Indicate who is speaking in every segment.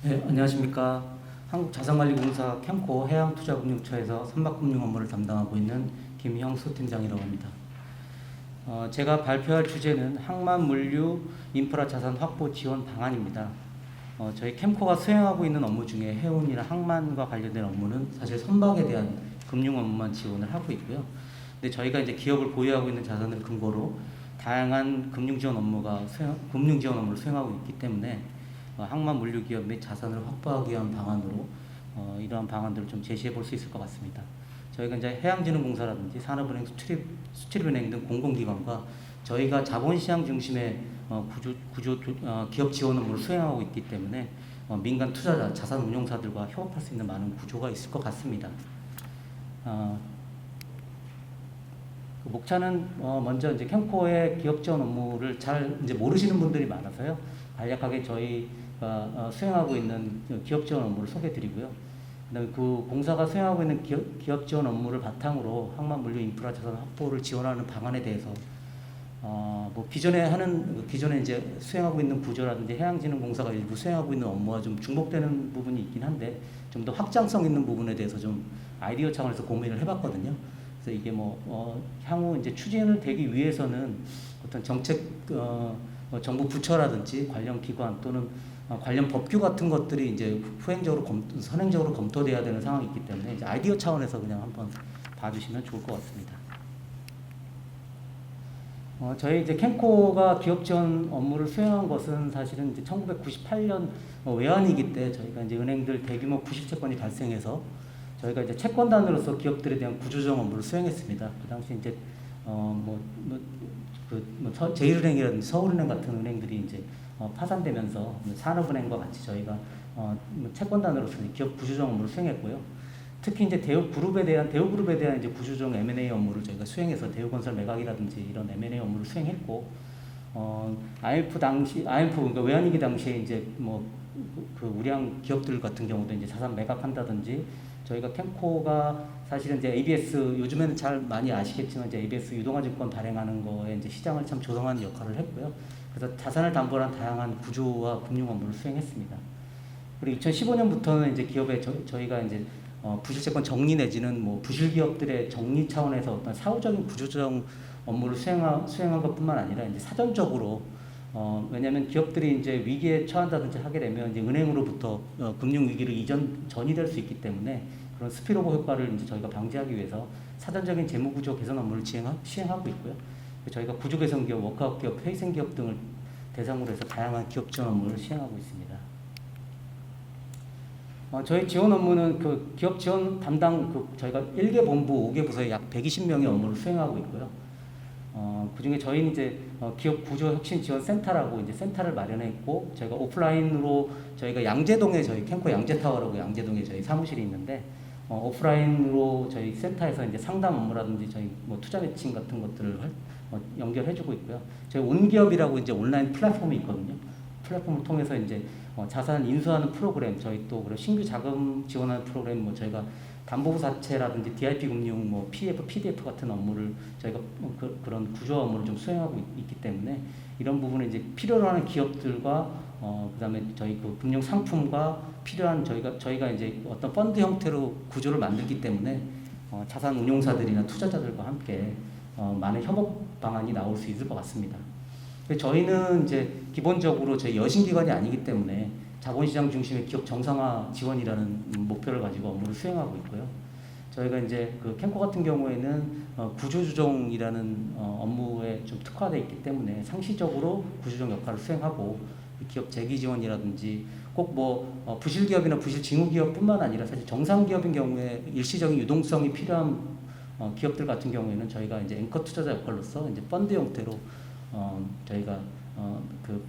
Speaker 1: 네, 안녕하십니까. 한국자산관리공사 캠코 해양투자금융처에서 선박금융 업무를 담당하고 있는 김형수 팀장이라고 합니다. 제가 발표할 주제는 항만물류 인프라 자산 확보 지원 방안입니다. 저희 캠코가 수행하고 있는 업무 중에 해운이나 항만과 관련된 업무는 사실 선박에 대한 금융 업무만 지원을 하고 있고요. 근데 저희가 이제 기업을 보유하고 있는 자산을 근거로 다양한 금융 지원 업무를 수행하고 있기 때문에 항만 물류 기업 및 자산을 확보하기 위한 방안으로 이러한 방안들을 좀 제시해 볼 수 있을 것 같습니다. 저희가 이제 해양진흥공사라든지 산업은행, 수출입은행 등 공공기관과 저희가 자본시장 중심의 기업 지원 업무를 수행하고 있기 때문에 민간 투자자, 자산 운용사들과 협업할 수 있는 많은 구조가 있을 것 같습니다. 그 목차는 먼저 이제 캠코의 기업 지원 업무를 잘 이제 모르시는 분들이 많아서요. 간략하게 저희가 수행하고 있는 기업 지원 업무를 소개해드리고요. 그다음에 그 공사가 수행하고 있는 기업 지원 업무를 바탕으로 항만 물류 인프라 자산 확보를 지원하는 방안에 대해서 뭐 기존에 이제 수행하고 있는 구조라든지 해양진흥공사가 일부 수행하고 있는 업무와 좀 중복되는 부분이 있긴 한데 좀 더 확장성 있는 부분에 대해서 좀 아이디어 차원에서 고민을 해봤거든요. 그래서 이게 향후 이제 추진을 되기 위해서는 어떤 정책 정부 부처라든지 관련 기관 또는 관련 법규 같은 것들이 이제 선행적으로 검토돼야 되는 상황이 있기 때문에 이제 아이디어 차원에서 그냥 한번 봐주시면 좋을 것 같습니다. 저희 이제 캠코가 기업 지원 업무를 수행한 것은 사실은 이제 1998년 외환위기 때 저희가 이제 은행들 대규모 부실채권이 발생해서 저희가 이제 채권단으로서 기업들에 대한 구조조정 업무를 수행했습니다. 그 당시 이제 제1은행이라든지 서울은행 같은 은행들이 이제 파산되면서 산업은행과 같이 저희가 채권단으로서 기업 구조조정 업무를 수행했고요. 특히 이제 대우그룹에 대한 이제 구조조정 M&A 업무를 저희가 수행해서 대우건설 매각이라든지 이런 M&A 업무를 수행했고, 그러니까 외환위기 당시에 이제 그 우량 기업들 같은 경우도 이제 자산 매각한다든지 저희가 캠코가 사실은 이제 ABS 요즘에는 잘 많이 아시겠지만 이제 ABS 유동화증권 발행하는 거에 이제 시장을 참 조성하는 역할을 했고요. 그래서 자산을 담보한 다양한 구조와 금융 업무를 수행했습니다. 그리고 2015년부터는 이제 기업에 저희가 이제 부실채권 정리 내지는 부실 기업들의 정리 차원에서 어떤 사후적인 구조조정 업무를 수행한 것뿐만 아니라 이제 사전적으로 왜냐하면 기업들이 이제 위기에 처한다든지 하게 되면 이제 은행으로부터 금융 위기를 전이될 수 있기 때문에 그런 스피로버 효과를 이제 저희가 방지하기 위해서 사전적인 재무 구조 개선 업무를 시행하고 있고요. 저희가 구조 개선 기업, 워크아웃 기업, 회생 기업 등을 대상으로 해서 다양한 기업 지원 업무를 시행하고 있습니다. 저희 지원 업무는 그 기업 지원 담당 저희가 1개 본부, 5개 부서에 약 120명의 업무를 수행하고 있고요. 그중에 저희는 이제 기업 구조 혁신 지원 센터라고 이제 센터를 마련했고, 저희가 오프라인으로 저희가 양재동에 저희 캠코 양재타워라고 양재동에 저희 사무실이 있는데, 오프라인으로 저희 센터에서 이제 상담 업무라든지 저희 투자 매칭 같은 것들을 연결해주고 있고요. 저희 온기업이라고 이제 온라인 플랫폼이 있거든요. 플랫폼을 통해서 이제 자산 인수하는 프로그램, 저희 또 그리고 신규 자금 지원하는 프로그램, 저희가 담보부사채라든지 DIP 금융, PF, PDF 같은 업무를 저희가 그런 구조 업무를 좀 수행하고 있기 때문에 이런 부분을 이제 필요로 하는 기업들과 그다음에 저희 그 금융 상품과 필요한 저희가 이제 어떤 펀드 형태로 구조를 만들기 때문에 자산 운용사들이나 투자자들과 함께 많은 협업 방안이 나올 수 있을 것 같습니다. 저희는 이제 기본적으로 저희 여신기관이 아니기 때문에 자본시장 중심의 기업 정상화 지원이라는 목표를 가지고 업무를 수행하고 있고요. 저희가 이제 그 캠코 같은 경우에는 구조조정이라는 업무에 좀 특화되어 있기 때문에 상시적으로 구조조정 역할을 수행하고 기업 재기 지원이라든지 꼭 부실 기업이나 부실 징후 기업뿐만 아니라 사실 정상 기업인 경우에 일시적인 유동성이 필요한 기업들 같은 경우에는 저희가 이제 앵커 투자자 역할로서 이제 펀드 형태로 저희가 그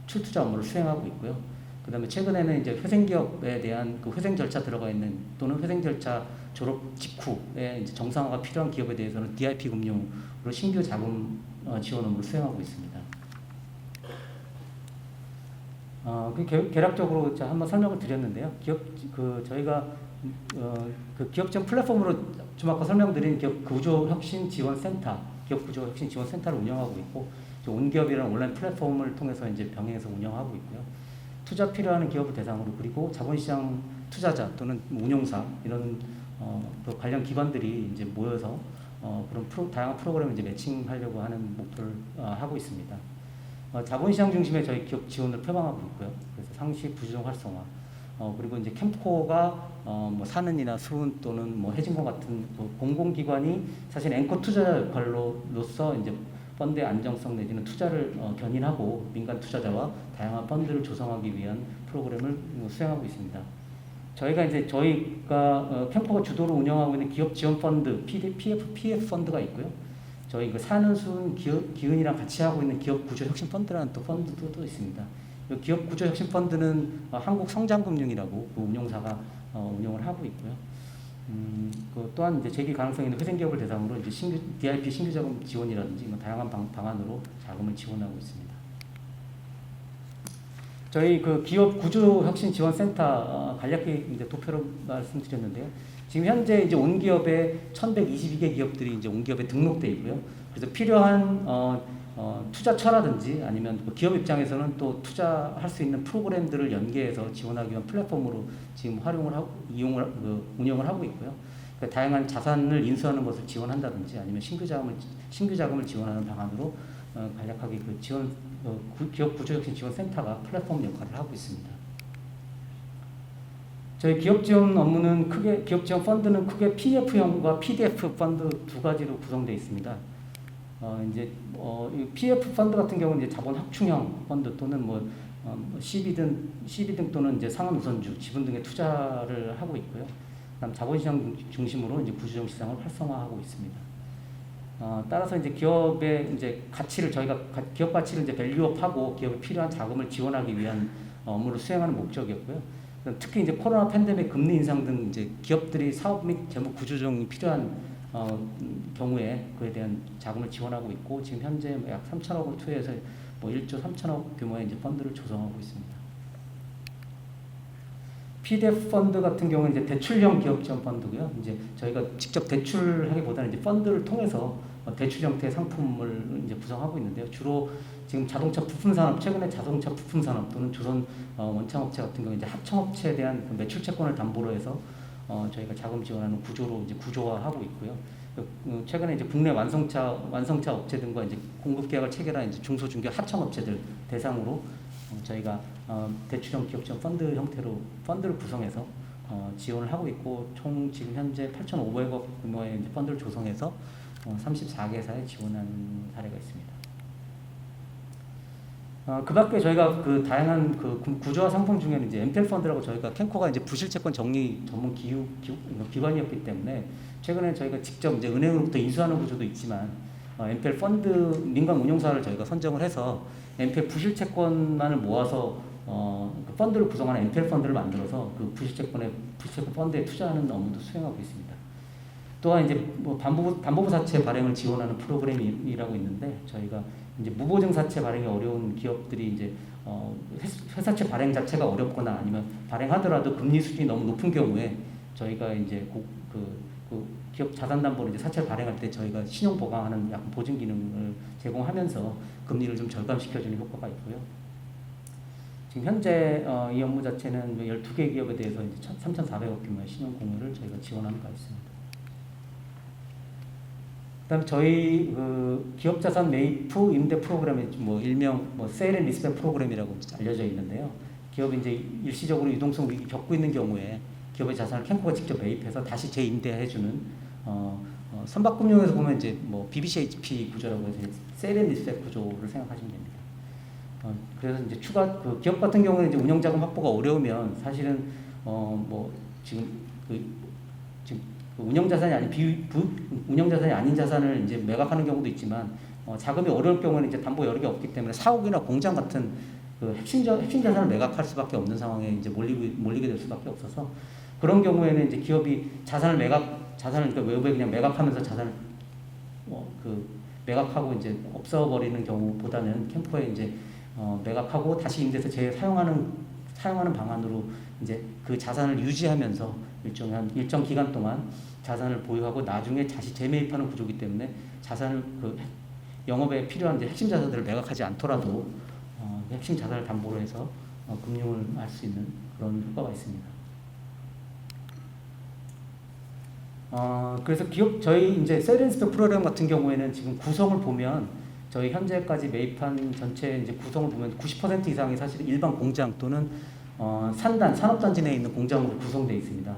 Speaker 1: 출투자 업무를 수행하고 있고요. 그다음에 최근에는 이제 회생기업에 대한 그 회생 절차 들어가 있는 또는 회생 절차 졸업 직후에 이제 정상화가 필요한 기업에 대해서는 DIP 금융으로 신규 자금 지원 업무를 수행하고 있습니다. 개략적으로 한번 설명을 드렸는데요. 저희가 그 기업 지원 플랫폼으로 좀 아까 설명드린 기업 구조 혁신 지원 센터, 기업 구조 혁신 지원 센터를 운영하고 있고, 온기업이라는 온라인 플랫폼을 통해서 이제 병행해서 운영하고 있고요. 투자 필요한 기업을 대상으로 그리고 자본시장 투자자 또는 운용사 이런 또 관련 기관들이 이제 모여서 그런 다양한 프로그램을 이제 매칭하려고 하는 목표를 하고 있습니다. 자본시장 중심의 저희 기업 지원을 표방하고 있고요. 그래서 상시 부주종 활성화 그리고 이제 캠코가 뭐 산은이나 수은 또는 뭐 해진과 같은 공공기관이 사실 앵커 투자자 역할로서 이제 펀드의 안정성 내지는 투자를 견인하고 민간 투자자와 다양한 펀드를 조성하기 위한 프로그램을 수행하고 있습니다. 저희가 캠코가 주도로 운영하고 있는 기업 지원 펀드 PF 펀드가 있고요. 저희 그 산은 수은 기은이랑 같이 하고 있는 기업 구조 혁신 펀드라는 또 펀드도 또 있습니다. 기업 구조 혁신 펀드는 한국성장금융이라고 그 운용사가 운영을 하고 있고요. 또한 이제 재기 가능성 있는 회생 기업을 대상으로 이제 DIP 신규 자금 지원이라든지 다양한 방안으로 자금을 지원하고 있습니다. 저희 그 기업 구조 혁신 지원 센터 간략히 이제 도표로 말씀드렸는데요. 지금 현재 이제 온 기업에 1,122개 기업들이 이제 온 기업에 등록돼 있고요. 그래서 필요한 투자처라든지 아니면 기업 입장에서는 또 투자할 수 있는 프로그램들을 연계해서 지원하기 위한 플랫폼으로 지금 운영을 하고 있고요. 그러니까 다양한 자산을 인수하는 것을 지원한다든지 아니면 신규 자금을 지원하는 방안으로 간략하게 그 기업 구조혁신 지원센터가 플랫폼 역할을 하고 있습니다. 저희 기업 지원 업무는 기업 지원 펀드는 크게 PF형과 PDF 펀드 두 가지로 구성되어 있습니다. 이 PF 펀드 같은 경우는 이제 자본 확충형 펀드 또는 CB 등 또는 이제 상한 우선주, 지분 등의 투자를 하고 있고요. 그다음 자본시장 중심으로 이제 구조적 시장을 활성화하고 있습니다. 따라서 이제 기업의 이제 저희가 기업 가치를 이제 밸류업하고 기업에 필요한 자금을 지원하기 위한 업무를 수행하는 목적이었고요. 특히 이제 코로나 팬데믹 금리 인상 등 이제 기업들이 사업 및 재무 구조조정이 필요한 경우에 그에 대한 자금을 지원하고 있고 지금 현재 약 3천억을 투여해서 1조 3천억 규모의 이제 펀드를 조성하고 있습니다. PDF 펀드 같은 경우는 이제 대출형 기업 지원 펀드고요. 이제 저희가 직접 대출하기보다는 이제 펀드를 통해서 대출 형태의 상품을 이제 구성하고 있는데요. 주로 지금 자동차 부품 산업, 최근에 자동차 부품 산업 또는 조선 원창업체 같은 경우 이제 하청업체에 대한 그 매출 채권을 담보로 해서 저희가 자금 지원하는 구조로 이제 구조화하고 있고요. 최근에 이제 국내 완성차 업체 등과 이제 공급 계약을 체결한 이제 중소중견 하청업체들 대상으로 저희가 대출형 기업 지원 펀드 형태로 펀드를 구성해서 지원을 하고 있고 총 지금 현재 8,500억 규모의 이제 펀드를 조성해서 34개사에 지원한 사례가 있습니다. 그 밖에 저희가 그 다양한 그 구조화 상품 중에는 이제 MPL 펀드라고 저희가 캠코가 이제 부실채권 정리 전문 기관이었기 때문에 최근에 저희가 직접 이제 은행으로부터 인수하는 구조도 있지만 MPL 펀드 민간 운용사를 저희가 선정을 해서 MPL 부실채권만을 모아서 그 펀드를 구성하는 MPL 펀드를 만들어서 그 부실채권 펀드에 투자하는 업무도 수행하고 있습니다. 또한 이제 담보부 사채 발행을 지원하는 프로그램이라고 있는데 저희가 이제 무보증 사채 발행이 어려운 기업들이 이제 회사채 발행 자체가 어렵거나 아니면 발행하더라도 금리 수준이 너무 높은 경우에 저희가 이제 그 기업 자산 담보를 이제 사채 발행할 때 저희가 신용 보강하는 약간 보증 기능을 제공하면서 금리를 좀 절감시켜주는 효과가 있고요. 지금 현재 이 업무 자체는 12개 기업에 대해서 이제 3,400억 규모의 신용 공유를 저희가 지원하는 바 있습니다. 그다음에 저희 그 기업 자산 매입 후 임대 프로그램이 일명 세일 앤 리스백 프로그램이라고 알려져 있는데요. 기업이 이제 일시적으로 유동성 위기 겪고 있는 경우에 기업의 자산을 캠코가 직접 매입해서 다시 재임대해주는 선박금융에서 보면 이제 BBCHP 구조라고 해서 세일 앤 리스백 구조를 생각하시면 됩니다. 그래서 이제 그 기업 같은 경우는 이제 운영자금 확보가 어려우면 사실은 지금 운영자산이 아닌 자산을 이제 매각하는 경우도 있지만 자금이 어려울 경우에는 이제 담보 여력이 없기 때문에 사옥이나 공장 같은 그 핵심 자산을 매각할 수밖에 없는 상황에 이제 몰리게 될 수밖에 없어서 그런 경우에는 이제 기업이 자산을 그러니까 외부에 그냥 매각하면서 자산을 매각하고 이제 없어버리는 경우보다는 캠코에 이제 매각하고 다시 임대해서 사용하는 방안으로 이제 그 자산을 유지하면서 일정 기간 동안 자산을 보유하고 나중에 다시 재매입하는 구조이기 때문에 자산을 영업에 필요한 이제 핵심 자산들을 매각하지 않더라도 핵심 자산을 담보로 해서 금융을 할 수 있는 그런 효과가 있습니다. 그래서 저희 이제 셀앤스펙 프로그램 같은 경우에는 지금 구성을 보면 저희 현재까지 매입한 전체 이제 구성을 보면 90% 이상이 사실 일반 공장 또는 산업단지 내에 있는 공장으로 구성되어 있습니다.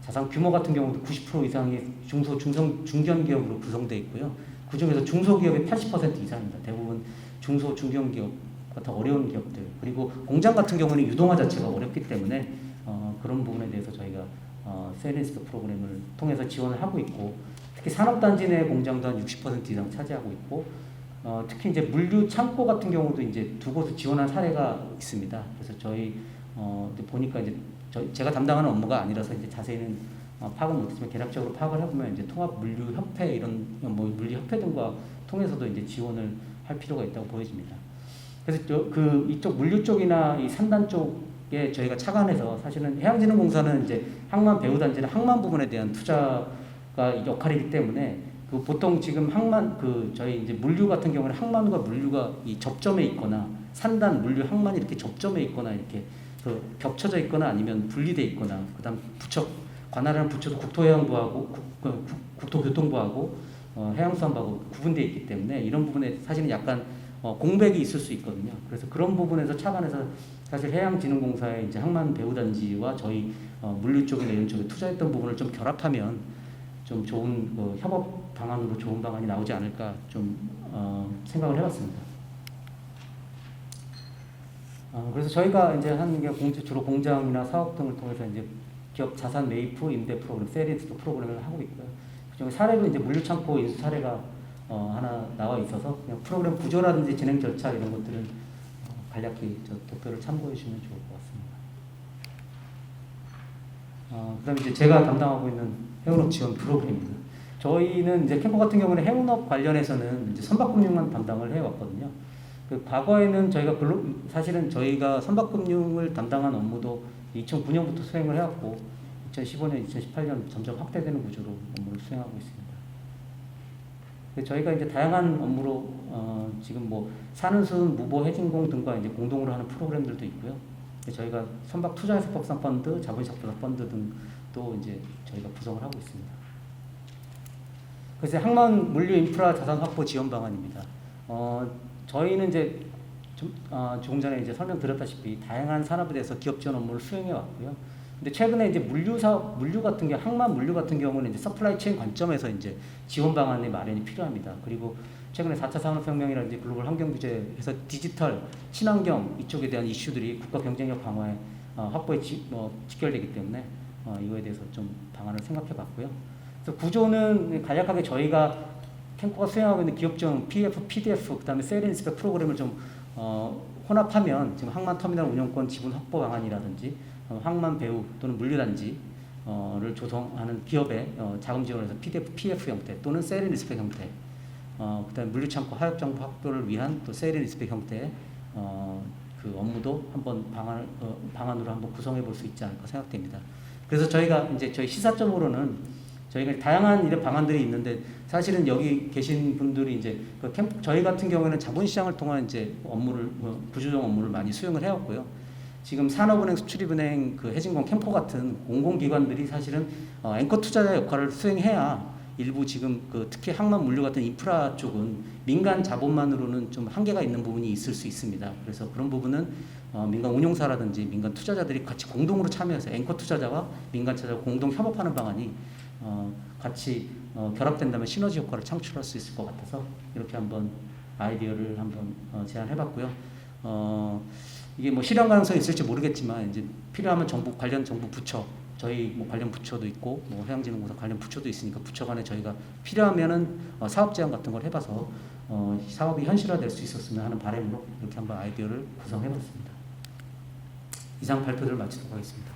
Speaker 1: 자산 규모 같은 경우도 90% 이상이 중견 기업으로 구성되어 있고요. 그 중에서 중소기업이 80% 이상입니다. 대부분 중소기업 같은 어려운 기업들, 그리고 공장 같은 경우는 유동화 자체가 어렵기 때문에 그런 부분에 대해서 저희가 셀앤스펙 프로그램을 통해서 지원을 하고 있고, 특히 산업단지 내 공장도 한 60% 이상 차지하고 있고, 특히 이제 물류 창고 같은 경우도 이제 두 곳을 지원한 사례가 있습니다. 그래서 저희 보니까 이제 제가 담당하는 업무가 아니라서 이제 자세히는 파악은 못했지만 개략적으로 파악을 해보면 이제 통합 물류 협회 이런 뭐 물류 협회 등과 통해서도 이제 지원을 할 필요가 있다고 보여집니다. 그래서 이쪽 물류 쪽이나 이 산단 쪽에 저희가 착안해서 사실은 해양진흥공사는 이제 항만 배후단지나 항만 부분에 대한 투자가 역할이기 때문에 보통 지금 저희 이제 물류 같은 경우는 항만과 물류가 이 접점에 있거나 산단 물류 항만이 이렇게 접점에 있거나 이렇게 겹쳐져 있거나 아니면 분리돼 있거나, 그다음 관할하는 부처도 국토해양부하고 국토교통부하고 해양수산부하고 구분되어 있기 때문에 이런 부분에 사실은 약간 공백이 있을 수 있거든요. 그래서 그런 부분에서 착안해서 사실 해양진흥공사의 이제 항만 배후단지와 저희 물류 쪽이나 이런 쪽에 투자했던 부분을 좀 결합하면 좀 좋은 협업 방안으로 좋은 방안이 나오지 않을까 좀 생각을 해봤습니다. 그래서 저희가 이제 하는 게 주로 공장이나 사업 등을 통해서 이제 기업 자산 매입 후 임대 프로그램, 셀앤스펙 프로그램을 하고 있고요. 그중에 사례로 이제 물류창고 인수 사례가 하나 나와 있어서 그냥 프로그램 구조라든지 진행 절차 이런 것들은 간략히 도표를 참고해 주시면 좋을 것 같습니다. 그다음에 이제 제가 담당하고 있는 해운업 지원 프로그램입니다. 저희는 이제 캠프 같은 경우는 해운업 관련해서는 이제 선박금융만 담당을 해왔거든요. 과거에는 사실은 저희가 선박금융을 담당한 업무도 2009년부터 수행을 해왔고 2015년, 2018년 점점 확대되는 구조로 업무를 수행하고 있습니다. 저희가 이제 다양한 업무로 지금 뭐 산은순, 무보, 해진공 등과 이제 공동으로 하는 프로그램들도 있고요. 저희가 선박 투자해석 법상 펀드, 자본시장 조달 펀드 등도 이제 저희가 구성을 하고 있습니다. 그래서 항만 물류 인프라 자산 확보 지원 방안입니다. 저희는 이제 조금 전에 이제 설명드렸다시피 다양한 산업에 대해서 기업 지원 업무를 수행해 왔고요. 근데 최근에 이제 물류 같은 게 항만 물류 같은 경우는 이제 서플라이 체인 관점에서 이제 지원 방안의 마련이 필요합니다. 그리고 최근에 4차 산업혁명이라든지 글로벌 환경 규제에서 디지털, 친환경 이쪽에 대한 이슈들이 국가 경쟁력 강화에 확보에 직결되기 때문에 이거에 대해서 좀 방안을 생각해 봤고요. 그래서 구조는 간략하게 저희가 캠코가 수행하고 있는 기업 지원 PF, PDF, 그다음에 셀앤스펙 프로그램을 좀 혼합하면 지금 항만 터미널 운영권 지분 확보 방안이라든지 항만 배후 또는 물류단지를 조성하는 기업의 자금 지원을 해서 PF 형태 또는 셀앤스펙 형태, 그다음에 물류창고 하역 정보 확보를 위한 또 셀앤스펙 형태의 그 업무도 한번 방안으로 한번 구성해 볼 수 있지 않을까 생각됩니다. 그래서 저희가 이제 저희 시사점으로는 저희가 다양한 이런 방안들이 있는데 사실은 여기 계신 분들이 이제 저희 같은 경우에는 자본시장을 통한 이제 구조조정 업무를 많이 수행을 해왔고요. 지금 산업은행, 수출입은행, 해진공, 캠코 같은 공공기관들이 사실은 앵커 투자자 역할을 수행해야 일부 지금 특히 항만 물류 같은 인프라 쪽은 민간 자본만으로는 좀 한계가 있는 부분이 있을 수 있습니다. 그래서 그런 부분은 민간 운용사라든지 민간 투자자들이 같이 공동으로 참여해서 앵커 투자자와 민간 투자자가 공동 협업하는 방안이 같이 결합된다면 시너지 효과를 창출할 수 있을 것 같아서 이렇게 한번 아이디어를 한번 제안해봤고요. 이게 뭐 실현 가능성이 있을지 모르겠지만 이제 필요하면 관련 정부 부처, 저희 뭐 관련 부처도 있고 뭐 해양진흥공사 관련 부처도 있으니까 부처 간에 저희가 필요하면은 사업 제안 같은 걸 해봐서 사업이 현실화될 수 있었으면 하는 바람으로 이렇게 한번 아이디어를 구성해봤습니다. 이상 발표를 마치도록 하겠습니다.